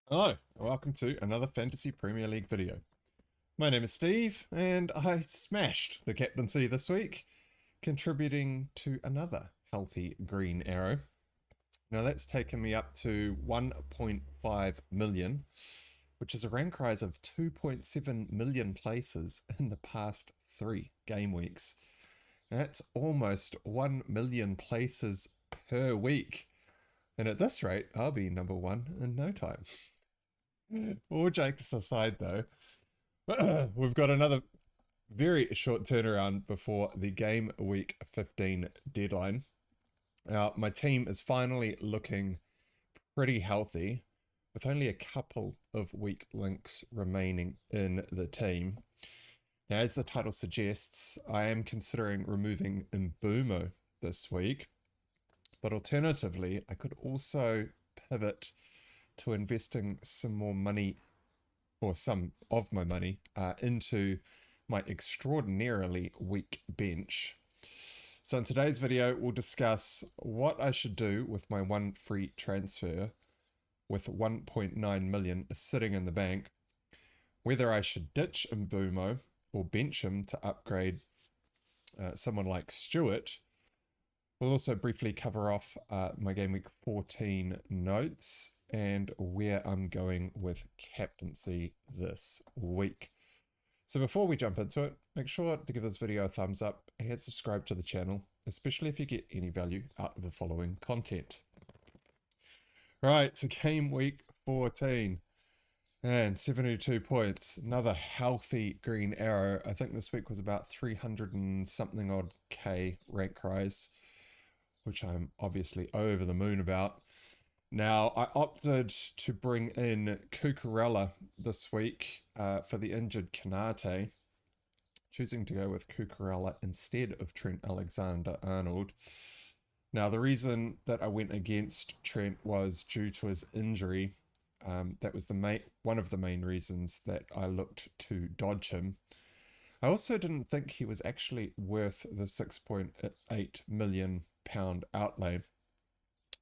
Hello, and welcome to another Fantasy Premier League video. My name is Steve, and I smashed the captaincy this week, contributing to another healthy green arrow. Now that's taken me up to 1.5 million, which is a rank rise of 2.7 million places in the past 3 game weeks. That's almost 1 million places per week. And at this rate, I'll be number one in no time. All jokes aside, though, we've got another very short turnaround before the game week 15 deadline. My team is finally looking pretty healthy, with only a couple of weak links remaining in the team. Now, as the title suggests, I am considering removing Mbeumo this week, but alternatively, I could also pivot to investing some more money or some of my money into my extraordinarily weak bench. So in today's video, we'll discuss what I should do with my one free transfer with 1.9 million sitting in the bank, whether I should ditch Mbeumo or bench him to upgrade someone like Stewart. We'll also briefly cover off my Game Week 14 notes and where I'm going with captaincy this week. So before we jump into it, make sure to give this video a thumbs up and subscribe to the channel, especially if you get any value out of the following content. Right, so Game Week 14 and 72 points, another healthy green arrow. I think this week was about 300 and something odd K rank rise, which I'm obviously over the moon about. Now, I opted to bring in Cucurella this week for the injured Canate, choosing to go with Cucurella instead of Trent Alexander-Arnold. Now, the reason that I went against Trent was due to his injury. That was one of the main reasons that I looked to dodge him. I also didn't think he was actually worth the £6.8 million outlay.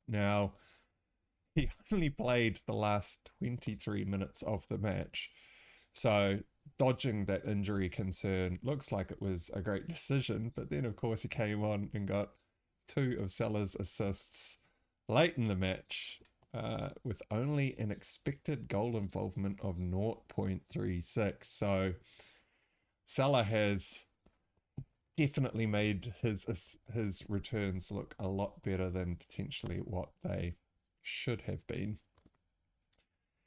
Now, he only played the last 23 minutes of the match. So dodging that injury concern looks like it was a great decision. But then, of course, he came on and got 2 of Salah's assists late in the match with only an expected goal involvement of 0.36. So Salah has definitely made his returns look a lot better than potentially what they should have been.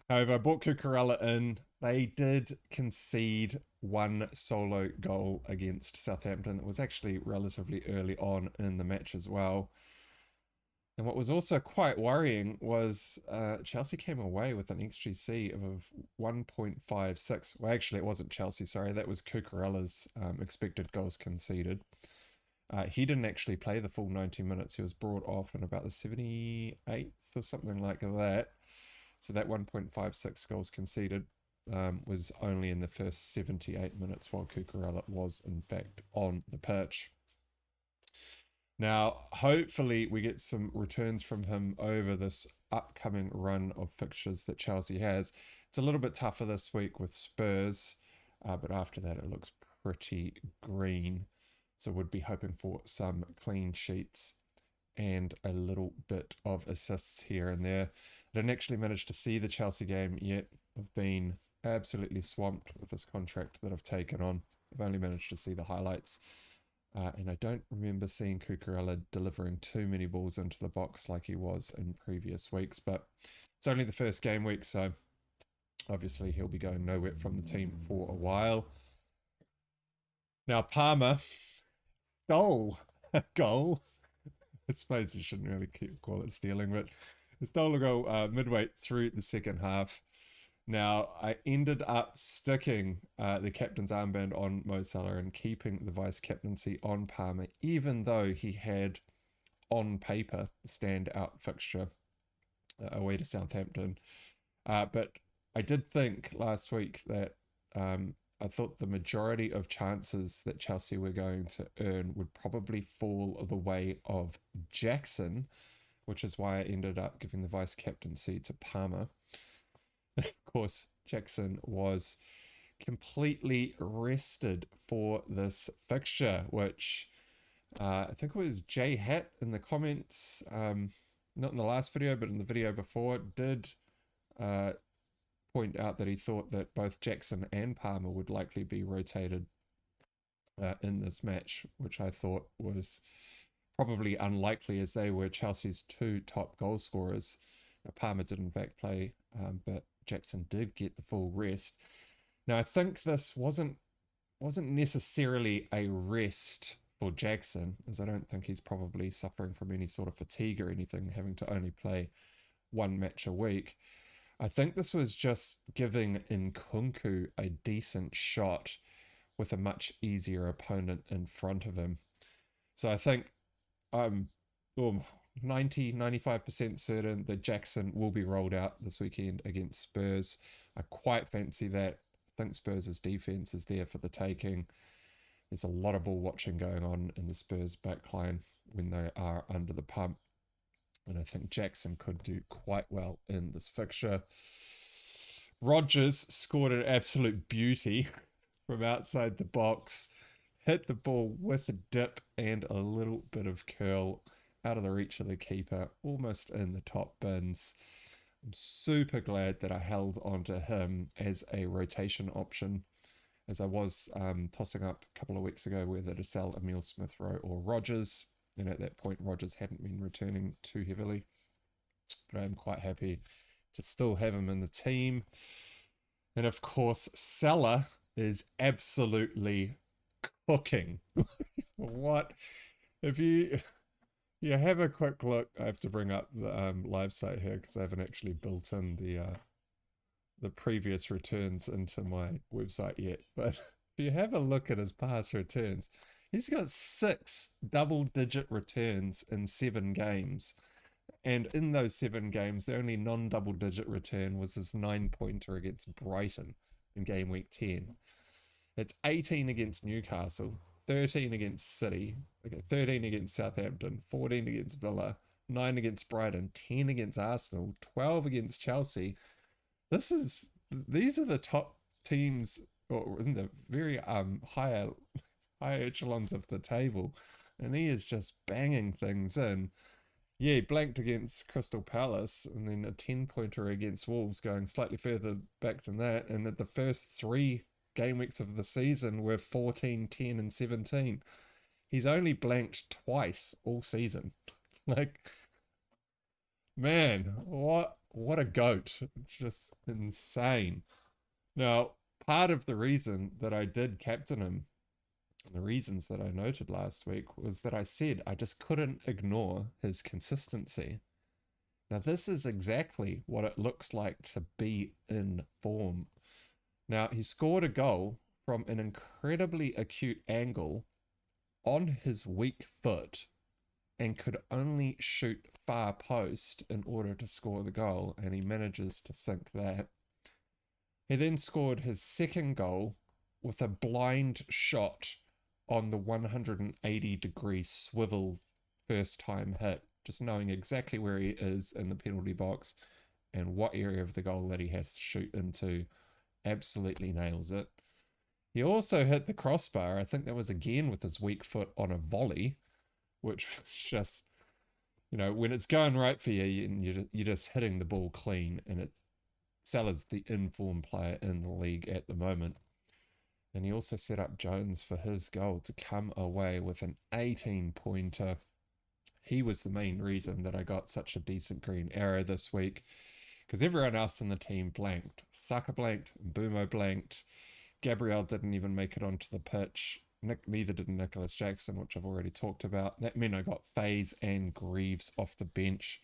However, I brought Cucurella in. They did concede one solo goal against Southampton. It was actually relatively early on in the match as well. And what was also quite worrying was Chelsea came away with an XGC of 1.56. Well, actually, it wasn't Chelsea, sorry. That was Cucurella's expected goals conceded. He didn't actually play the full 90 minutes. He was brought off in about the 78th or something like that. So that 1.56 goals conceded was only in the first 78 minutes, while Cucurella was, in fact, on the pitch. Now, hopefully, we get some returns from him over this upcoming run of fixtures that Chelsea has. It's a little bit tougher this week with Spurs, but after that, it looks pretty green. So would be hoping for some clean sheets and a little bit of assists here and there. I didn't actually manage to see the Chelsea game yet. I've been absolutely swamped with this contract that I've taken on. I've only managed to see the highlights. And I don't remember seeing Cucurella delivering too many balls into the box like he was in previous weeks. But it's only the first game week, so obviously he'll be going nowhere from the team for a while. Now, Palmer stole a goal. I suppose you shouldn't really call it stealing, but it stole a goal midway through the second half. Now, I ended up sticking the captain's armband on Mo Salah and keeping the vice captaincy on Palmer, even though he had, on paper, the standout fixture away to Southampton. But I did think last week that I thought the majority of chances that Chelsea were going to earn would probably fall the way of Jackson, which is why I ended up giving the vice captaincy to Palmer. Of course, Jackson was completely rested for this fixture, which I think it was J Hat in the comments, not in the last video, but in the video before, did uh, point out that he thought that both Jackson and Palmer would likely be rotated in this match, which I thought was probably unlikely as they were Chelsea's two top goal scorers. Palmer did in fact play, but Jackson did get the full rest. Now I think this wasn't necessarily a rest for Jackson, as I don't think he's probably suffering from any sort of fatigue or anything, having to only play one match a week. I think this was just giving Nkunku a decent shot with a much easier opponent in front of him. So I think I'm 95% certain that Jackson will be rolled out this weekend against Spurs. I quite fancy that. I think Spurs' defense is there for the taking. There's a lot of ball watching going on in the Spurs backline when they are under the pump. And I think Jackson could do quite well in this fixture. Rodgers scored an absolute beauty from outside the box. Hit the ball with a dip and a little bit of curl out of the reach of the keeper, almost in the top bins. I'm super glad that I held onto him as a rotation option, as I was tossing up a couple of weeks ago whether to sell Emile Smith-Rowe or Rodgers, and at that point Rodgers hadn't been returning too heavily. But I'm quite happy to still have him in the team. And of course, Salah is absolutely cooking. What? If you have a quick look, I have to bring up the live site here because I haven't actually built in the previous returns into my website yet. But if you have a look at his past returns, he's got 6 double-digit returns in 7 games. And in those 7 games, the only non-double-digit return was his 9-pointer against Brighton in game week 10. It's 18 against Newcastle, 13 against City, 13 against Southampton, 14 against Villa, 9 against Brighton, 10 against Arsenal, 12 against Chelsea. These are the top teams, or in the very higher echelons of the table, and he is just banging things in. Yeah, he blanked against Crystal Palace, and then a 10-pointer against Wolves, going slightly further back than that. And at the first 3 game weeks of the season were 14, 10, and 17. He's only blanked twice all season. Like, man, what a goat. Just insane. Now, part of the reason that I did captain him, the reasons that I noted last week, was that I said I just couldn't ignore his consistency. Now, this is exactly what it looks like to be in form. Now, he scored a goal from an incredibly acute angle on his weak foot and could only shoot far post in order to score the goal, and he manages to sink that. He then scored his second goal with a blind shot on the 180-degree swivel first time hit, just knowing exactly where he is in the penalty box and what area of the goal that he has to shoot into. Absolutely nails it. He also hit the crossbar. I think that was again with his weak foot on a volley, which was just, when it's going right for you and you're just hitting the ball clean, and Salah's the informed player in the league at the moment. And he also set up Jones for his goal to come away with an 18-pointer. He was the main reason that I got such a decent green arrow this week, because everyone else in the team blanked. Saka blanked, Mbeumo blanked, Gabriel didn't even make it onto the pitch. Neither did Nicholas Jackson, which I've already talked about. That meant I got Faze and Greaves off the bench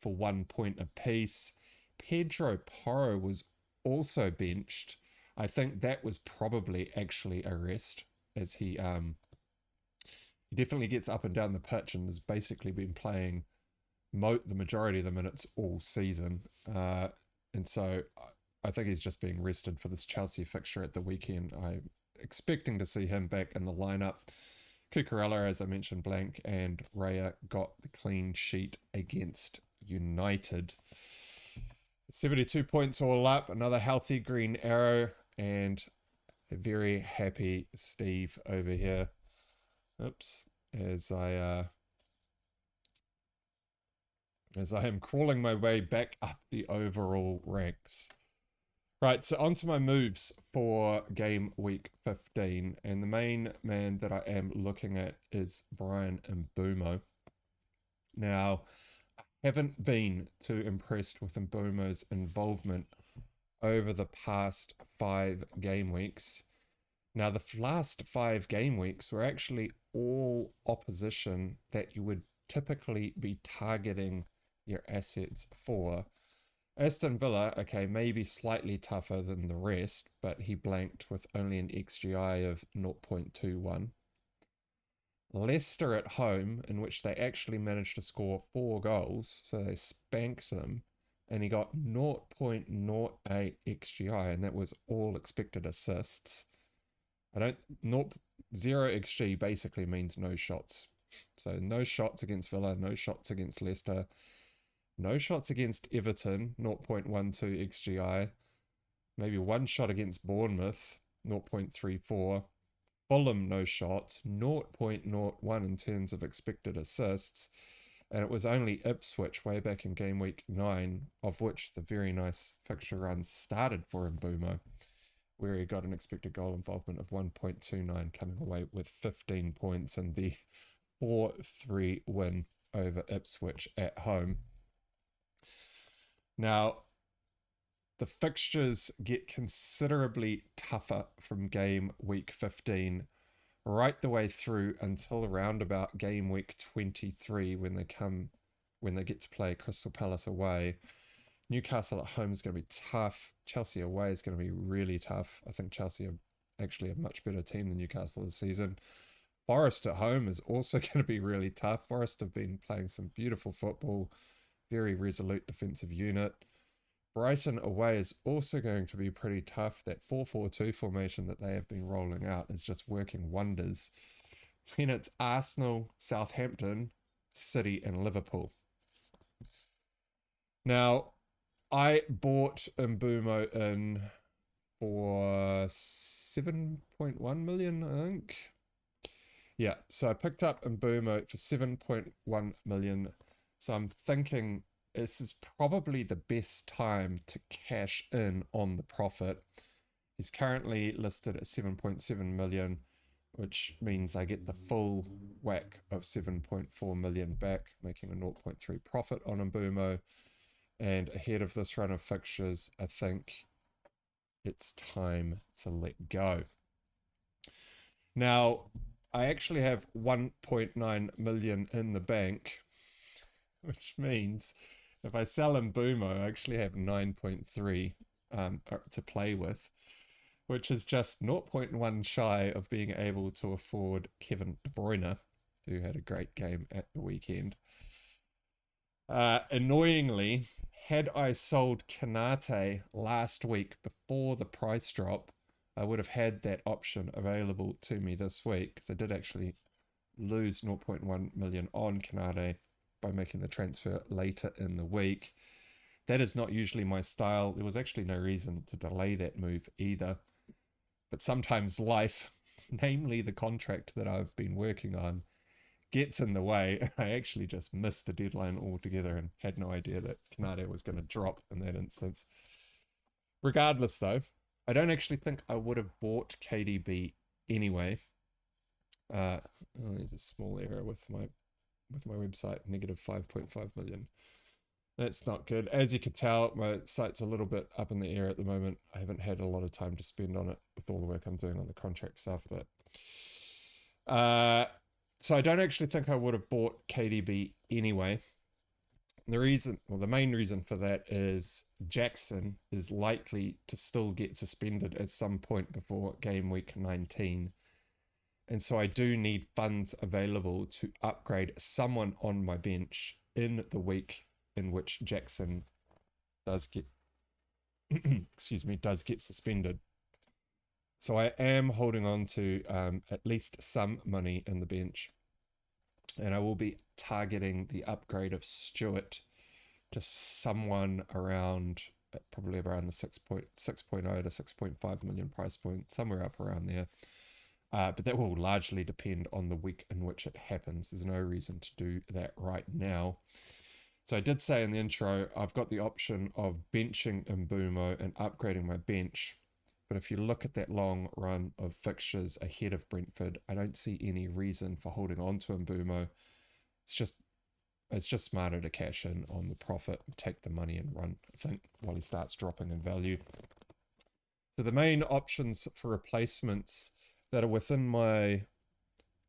for 1 point apiece. Pedro Porro was also benched. I think that was probably actually a rest, as he definitely gets up and down the pitch and has basically been playing the majority of the minutes all season. And so I think he's just being rested for this Chelsea fixture at the weekend. I'm expecting to see him back in the lineup. Cucurella, as I mentioned, blank, and Raya got the clean sheet against United. 72 points all up, another healthy green arrow, and a very happy Steve over here. Oops, as I am crawling my way back up the overall ranks. Right, so onto my moves for game week 15, and the main man that I am looking at is Brian Mbeumo. Now, I haven't been too impressed with Mbeumo's involvement over the past 5 game weeks. Now, the last 5 game weeks were actually all opposition that you would typically be targeting your assets for. Aston Villa, okay, maybe slightly tougher than the rest, but he blanked with only an XGI of 0.21. Leicester at home, in which they actually managed to score 4 goals, so they spanked them, and he got 0.08 XGI, and that was all expected assists. 0 XG basically means no shots. So no shots against Villa, no shots against Leicester, no shots against Everton, 0.12 XGI. Maybe 1 shot against Bournemouth, 0.34. Fulham, no shots, 0.01 in terms of expected assists. And it was only Ipswich way back in game week 9, of which the very nice fixture run started for Mbeumo, where he got an expected goal involvement of 1.29, coming away with 15 points in the 4-3 win over Ipswich at home. Now, the fixtures get considerably tougher from game week 15 right the way through until around about game week 23 when they get to play Crystal Palace away. Newcastle at home is going to be tough. Chelsea away is going to be really tough. I think Chelsea are actually a much better team than Newcastle this season. Forest at home is also going to be really tough. Forest have been playing some beautiful football, very resolute defensive unit. Brighton away is also going to be pretty tough. That 4-4-2 formation that they have been rolling out is just working wonders. Then it's Arsenal, Southampton, City, and Liverpool. Now, I bought Mbeumo in for 7.1 million, I think. Yeah, so I picked up Mbeumo for 7.1 million. So I'm thinking this is probably the best time to cash in on the profit. He's currently listed at 7.7 million, which means I get the full whack of 7.4 million back, making a 0.3 profit on Mbeumo. And ahead of this run of fixtures, I think it's time to let go. Now, I actually have 1.9 million in the bank, which means if I sell Mbeumo, I actually have 9.3 to play with, which is just 0.1 shy of being able to afford Kevin De Bruyne, who had a great game at the weekend. Annoyingly, had I sold Kanate last week before the price drop, I would have had that option available to me this week, because I did actually lose 0.1 million on Kanate by making the transfer later in the week. That is not usually my style. There was actually no reason to delay that move either. But sometimes life, namely the contract that I've been working on, gets in the way. I actually just missed the deadline altogether and had no idea that Kanade was going to drop in that instance. Regardless, though, I don't actually think I would have bought KDB anyway. There's a small error with my website, negative 5.5 million. That's not good. As you can tell, my site's a little bit up in the air at the moment. I haven't had a lot of time to spend on it with all the work I'm doing on the contract stuff, but so I don't actually think I would have bought KDB anyway. The main reason for that is Jackson is likely to still get suspended at some point before game week 19. And so I do need funds available to upgrade someone on my bench in the week in which Jackson does get suspended. So I am holding on to at least some money in the bench. And I will be targeting the upgrade of Stewart to someone around probably around the 6.0 to 6.5 million price point, somewhere up around there. But that will largely depend on the week in which it happens. There's no reason to do that right now. So I did say in the intro, I've got the option of benching Mbeumo and upgrading my bench. But if you look at that long run of fixtures ahead of Brentford, I don't see any reason for holding on to Mbeumo. It's just smarter to cash in on the profit, take the money and run, I think, while he starts dropping in value. So the main options for replacements that are within my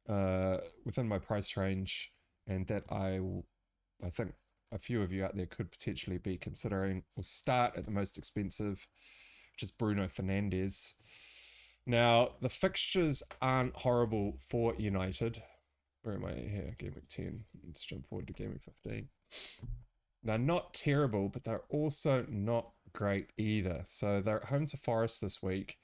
price range, and that I think a few of you out there could potentially be considering, will start at the most expensive, which is Bruno Fernandes. Now, the fixtures aren't horrible for United. Where am I here? Gameweek 10. Let's jump forward to Gameweek 15. They're not terrible, but they're also not great either. So they're at home to Forest this week.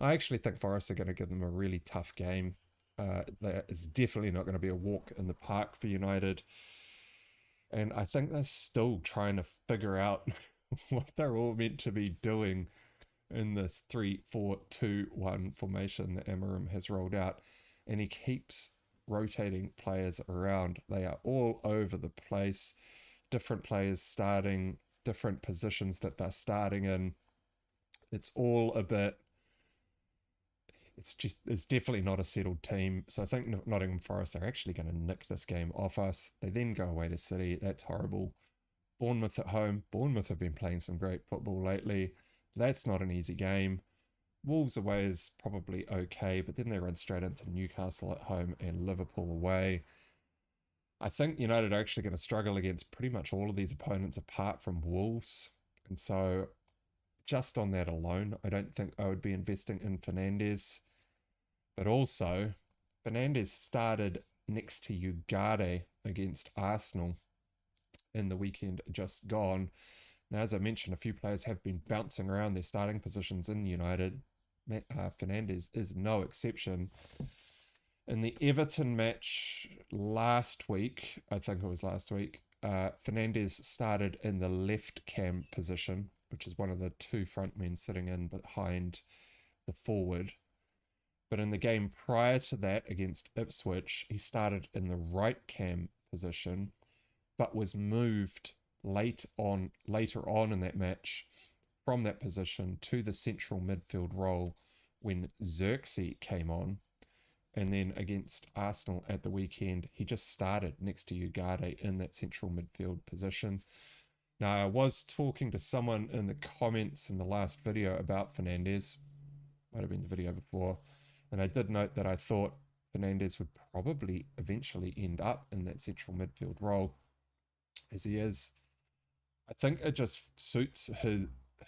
I actually think Forest are going to give them a really tough game. It's definitely not going to be a walk in the park for United. And I think they're still trying to figure out what they're all meant to be doing in this 3-4-2-1 formation that Amarim has rolled out. And he keeps rotating players around. They are all over the place. Different players starting, different positions that they're starting in. It's all a bit... It's definitely not a settled team. So I think Nottingham Forest are actually going to nick this game off us. They then go away to City. That's horrible. Bournemouth at home. Bournemouth have been playing some great football lately. That's not an easy game. Wolves away is probably okay, but then they run straight into Newcastle at home and Liverpool away. I think United are actually going to struggle against pretty much all of these opponents apart from Wolves. And so just on that alone, I don't think I would be investing in Fernandes. But also, Fernandes started next to Ugarte against Arsenal in the weekend just gone. Now, as I mentioned, a few players have been bouncing around their starting positions in United. Fernandes is no exception. In the Everton match last week, I think it was last week, Fernandes started in the left cam position, which is one of the two front men sitting in behind the forward. But in the game prior to that against Ipswich, he started in the right cam position, but was moved later on in that match from that position to the central midfield role when Xerxes came on. And then against Arsenal at the weekend, he just started next to Ugarte in that central midfield position. Now, I was talking to someone in the comments in the last video about Fernandes. Might have been the video before. And I did note that I thought Fernandes would probably eventually end up in that central midfield role as he is. I think it just suits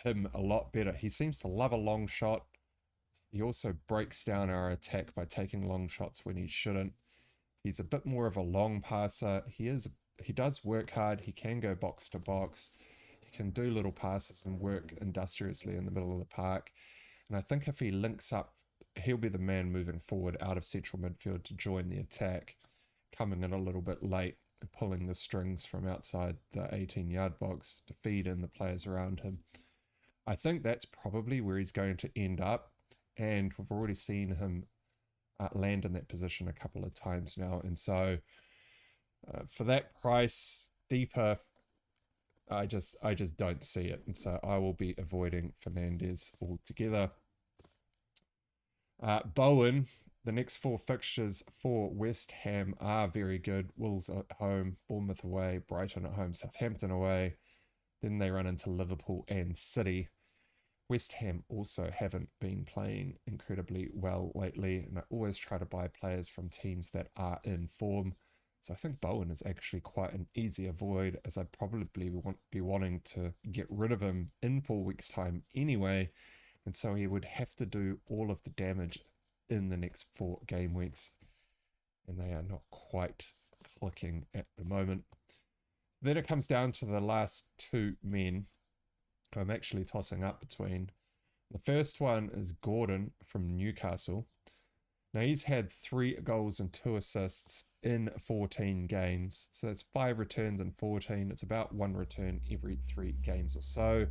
him a lot better. He seems to love a long shot. He also breaks down our attack by taking long shots when he shouldn't. He's a bit more of a long passer. He does work hard. He can go box to box. He can do little passes and work industriously in the middle of the park. And I think if he links up, he'll be the man moving forward out of central midfield to join the attack, coming in a little bit late and pulling the strings from outside the 18-yard box to feed in the players around him. I think that's probably where he's going to end up, and we've already seen him land in that position a couple of times now. And so for that price, deeper, I just don't see it. And so I will be avoiding Fernandes altogether. Bowen, the next four fixtures for West Ham are very good. Wolves at home, Bournemouth away, Brighton at home, Southampton away. Then they run into Liverpool and City. West Ham also haven't been playing incredibly well lately, and I always try to buy players from teams that are in form. So I think Bowen is actually quite an easy avoid, as I'd probably be wanting to get rid of him in 4 weeks' time anyway. And so he would have to do all of the damage in the next 4 game weeks. And they are not quite clicking at the moment. Then it comes down to the last 2 men I'm actually tossing up between. The first one is Gordon from Newcastle. Now he's had 3 goals and 2 assists in 14 games. So that's 5 returns in 14. It's about 1 return every 3 games or so.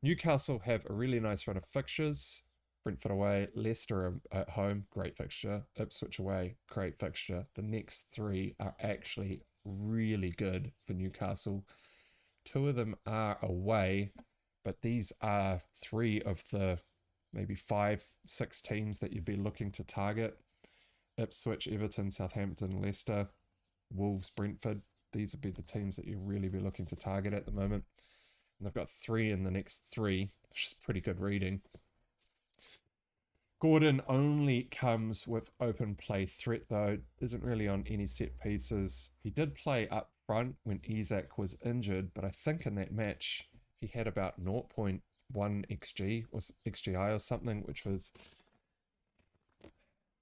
Newcastle have a really nice run of fixtures. Brentford away, Leicester at home, great fixture. Ipswich away, great fixture. The next three are actually really good for Newcastle. Two of them are away, but these are three of the maybe 5, 6 teams that you'd be looking to target. Ipswich, Everton, Southampton, Leicester, Wolves, Brentford. These would be the teams that you really be looking to target at the moment. And they've got 3 in the next 3, which is pretty good reading. Gordon only comes with open play threat, though. Isn't really on any set pieces. He did play up front when Isak was injured, but I think in that match he had about 0.1 XG or XGI or something, which was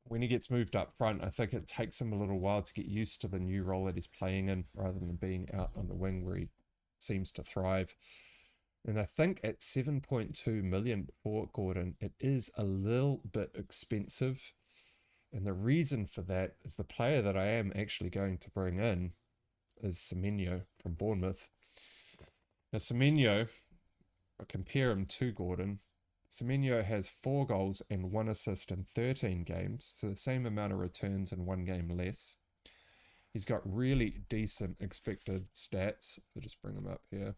when he gets moved up front, I think it takes him a little while to get used to the new role that he's playing in rather than being out on the wing where he seems to thrive. And I think at 7.2 million for Gordon, it is a little bit expensive. And the reason for that is the player that I am actually going to bring in is Semenyo from Bournemouth. Now, Semenyo, I compare him to Gordon. Semenyo has 4 goals and 1 assist in 13 games, so the same amount of returns in 1 game less. He's got really decent expected stats. I'll just bring them up here.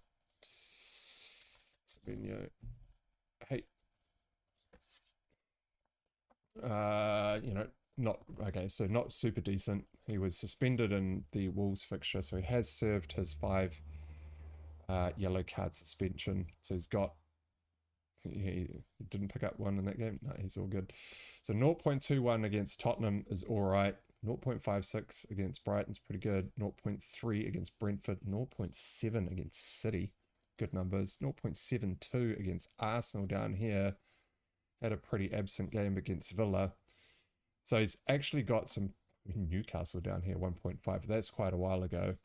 Semenyo. Hey, not okay. So not super decent. He was suspended in the Wolves fixture, so he has served his 5 yellow card suspension. So he didn't pick up 1 in that game. No, he's all good. So 0.21 against Tottenham is all right. 0.56 against Brighton's pretty good. 0.3 against Brentford. 0.7 against City. Good numbers. 0.72 against Arsenal down here. Had a pretty absent game against Villa. So he's actually got some Newcastle down here, 1.5. That's quite a while ago.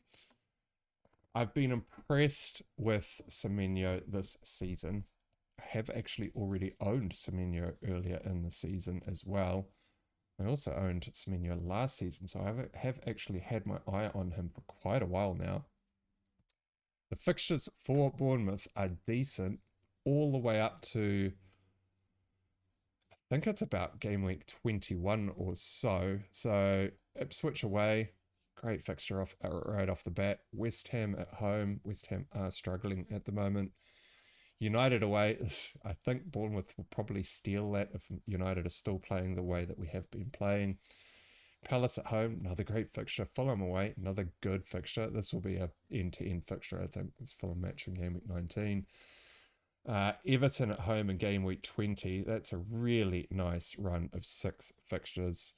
I've been impressed with Semenyo this season. I have actually already owned Semenyo earlier in the season as well. I also owned Semenyo last season, so I have actually had my eye on him for quite a while now. The fixtures for Bournemouth are decent all the way up to, I think it's about game week 21 or so. So Ipswich away, great fixture right off the bat. West Ham at home. West Ham are struggling at the moment. United away, I think Bournemouth will probably steal that if United are still playing the way that we have been playing. Palace at home, another great fixture. Fulham away, another good fixture. This will be a end-to-end fixture, I think. It's Fulham match in game week 19. Everton at home in game week 20. That's a really nice run of 6 fixtures.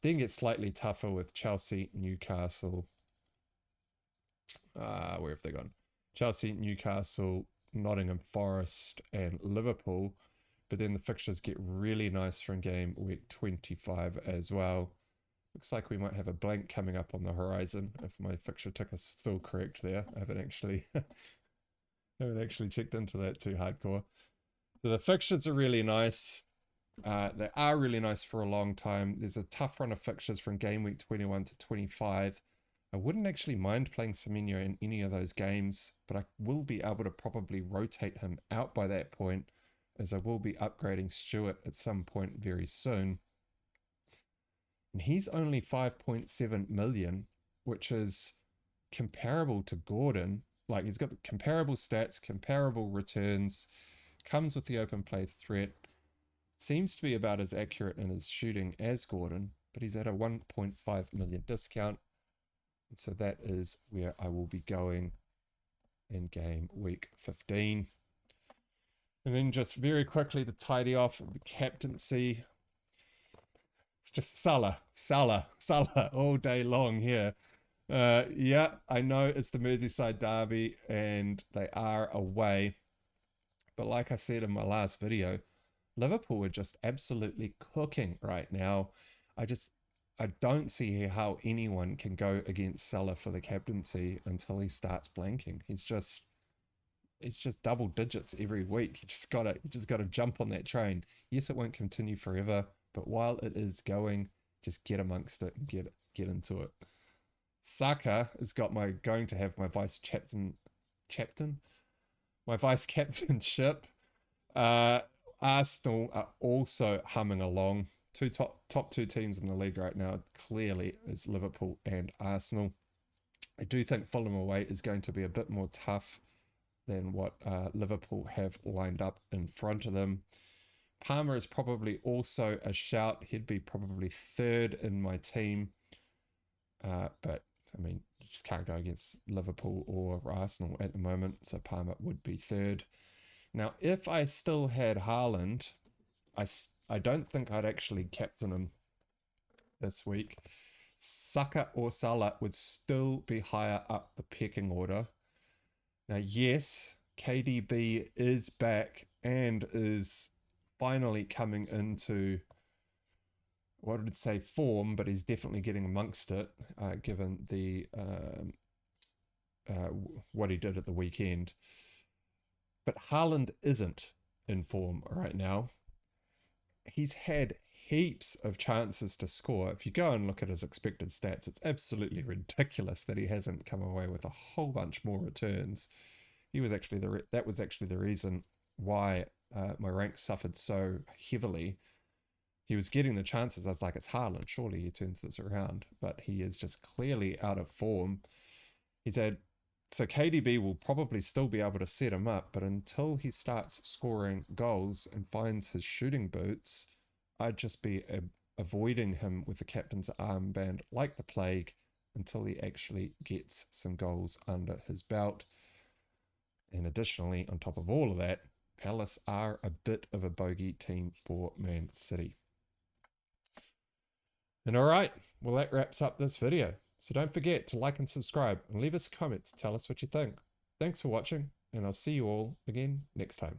Then gets slightly tougher with Chelsea, Newcastle. Where have they gone? Chelsea, Newcastle, Nottingham Forest, and Liverpool. But then the fixtures get really nice from game week 25 as well. Looks like we might have a blank coming up on the horizon if my fixture ticker is still correct there. I haven't actually checked into that too hardcore. So the fixtures are really nice. They are really nice for a long time. There's a tough run of fixtures from game week 21 to 25. I wouldn't actually mind playing Semenyo in any of those games, but I will be able to probably rotate him out by that point, as I will be upgrading Stewart at some point very soon. And he's only 5.7 million, which is comparable to Gordon. Like, he's got the comparable stats, comparable returns, comes with the open play threat, seems to be about as accurate in his shooting as Gordon, but he's at a 1.5 million discount. And so that is where I will be going in game week 15. And then just very quickly to tidy off the captaincy. It's just Salah all day long here. Yeah, I know it's the Merseyside derby and they are away. But like I said in my last video, Liverpool are just absolutely cooking right now. I don't see how anyone can go against Salah for the captaincy until he starts blanking. It's just double digits every week. You just gotta jump on that train. Yes, it won't continue forever, but while it is going, just get amongst it and get into it. Saka has got going to have my vice captain my vice captainship. Arsenal are also humming along. Top two teams in the league right now clearly is Liverpool and Arsenal. I do think Fulham away is going to be a bit more tough than what Liverpool have lined up in front of them. Palmer is probably also a shout. He'd be probably third in my team. But, I mean, you just can't go against Liverpool or Arsenal at the moment, so Palmer would be third. Now, if I still had Haaland, I don't think I'd actually captain him this week. Saka or Salah would still be higher up the pecking order. Now, yes, KDB is back and is finally coming into, what would say, form, but he's definitely getting amongst it, given the what he did at the weekend. But Haaland isn't in form right now. He's had heaps of chances to score. If you go and look at his expected stats, it's absolutely ridiculous that he hasn't come away with a whole bunch more returns. That was actually the reason why my rank suffered so heavily. He was getting the chances. I was like, it's Haaland. Surely he turns this around. But he is just clearly out of form. So KDB will probably still be able to set him up, but until he starts scoring goals and finds his shooting boots, I'd just be avoiding him with the captain's armband like the plague until he actually gets some goals under his belt. And additionally, on top of all of that, Palace are a bit of a bogey team for Man City. And alright, well that wraps up this video. So don't forget to like and subscribe and leave us a comment to tell us what you think. Thanks for watching, and I'll see you all again next time.